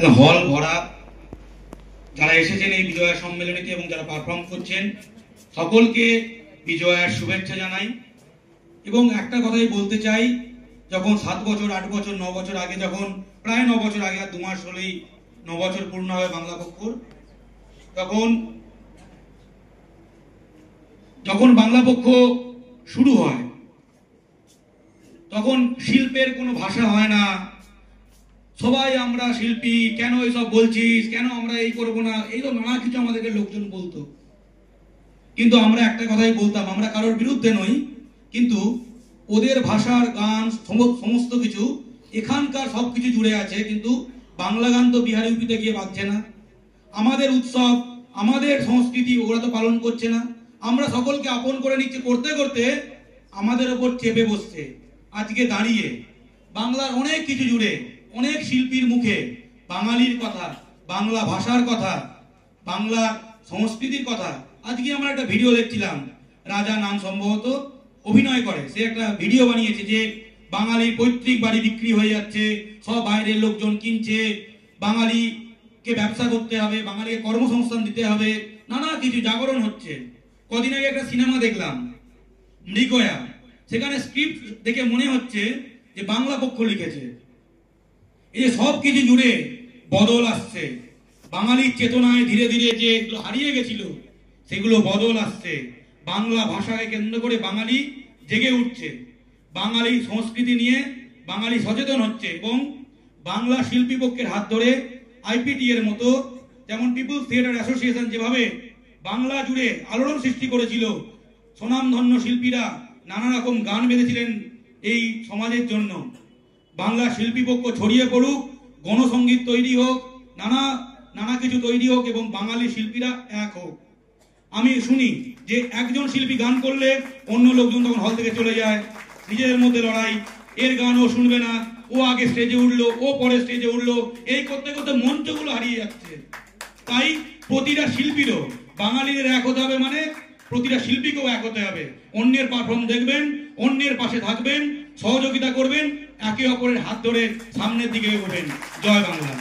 হল ভরা। যারা এসেছেন এই বিজয়া সম্মেলনীতে এবং যারা পারফর্ম করছেন সকলকে বিজয়ার শুভেচ্ছা জানাই। এবং একটা কথাই বলতে চাই, যখন 7 বছর 8 বছর 9 বছর আগে, যখন প্রায় 9 বছর আগে, আর 2 মাস হলেই 9 বছর পূর্ণ হয় বাংলা পক্ষর, যখন বাংলা পক্ষ শুরু হয় তখন শিল্পের কোনো ভাষা হয় না। সবাই আমরা শিল্পী, কেন এইসব বলছিস, কেন আমরা এই করবো না, এই তো নানা কিছু আমাদেরকে লোকজন বলতো। কিন্তু আমরা একটা কথাই বলতাম, আমরা কারোর বিরুদ্ধে নই, কিন্তু ওদের ভাষার গান সমস্ত কিছু এখানকার সবকিছু জুড়ে আছে, কিন্তু বাংলা গান তো বিহার ইউপিতে গিয়ে বাজছে না। আমাদের উৎসব, আমাদের সংস্কৃতি ওরা তো পালন করছে না। আমরা সকলকে আপন করে নিচ্ছে, করতে করতে আমাদের ওপর চেপে বসছে। আজকে দাঁড়িয়ে বাংলার অনেক কিছু জুড়ে, অনেক শিল্পীর মুখে বাঙালির কথা, বাংলা ভাষার কথা, বাংলার সংস্কৃতির কথা। আজকে আমরা একটা ভিডিও দেখছিলাম, রাজা নাম সম্ভবত অভিনয় করে, সে একটা ভিডিও বানিয়েছে যে বাঙালির পৈতৃক বাড়ি বিক্রি হয়ে যাচ্ছে, সব বাইরের লোকজন কিনছে, বাঙালিকে ব্যবসা করতে হবে, বাঙালিকে কর্মসংস্থান দিতে হবে, নানা কিছু জাগরণ হচ্ছে। কদিন আগে একটা সিনেমা দেখলাম মৃগয়া, সেখানে স্ক্রিপ্ট দেখে মনে হচ্ছে যে বাংলা পক্ষ লিখেছে। এই যে সব কিছু জুড়ে বদল আসছে, বাঙালির চেতনায় ধীরে ধীরে যে এগুলো হারিয়ে গেছিল সেগুলো বদল আসছে। বাংলা ভাষাকে কেন্দ্র করে বাঙালি জেগে উঠছে, বাঙালি সংস্কৃতি নিয়ে বাঙালি সচেতন হচ্ছে। এবং বাংলা শিল্পী পক্ষের হাত ধরে আইপিটি এর মতো, যেমন পিপুলস থিয়েটার অ্যাসোসিয়েশন যেভাবে বাংলা জুড়ে আলোড়ন সৃষ্টি করেছিল, স্বনামধন্য শিল্পীরা নানা রকম গান বেঁধেছিলেন এই সমাজের জন্য। বাংলা শিল্পী পক্ষ ছড়িয়ে পড়ুক, গণসঙ্গীত তৈরি হোক, নানা কিছু তৈরি হোক এবং বাঙালি শিল্পীরা এক হোক। আমি শুনি যে একজন শিল্পী গান করলে অন্য লোকজন তখন হল থেকে চলে যায়, নিজেদের মধ্যে লড়াই, এর গান ও শুনবে না, ও আগে স্টেজে উঠলো, ও পরে স্টেজে উঠলো, এই করতে করতে মঞ্চগুলো হারিয়ে যাচ্ছে। তাই প্রতিটা শিল্পীরও বাঙালিদের এক হতে হবে, মানে প্রতিটা শিল্পীকেও এক হতে হবে। অন্যের পারফর্ম দেখবেন, অন্যের পাশে থাকবেন, সহযোগিতা করবেন, একে অপরের হাত ধরে সামনের দিকে এগোবেন। জয় বাংলা।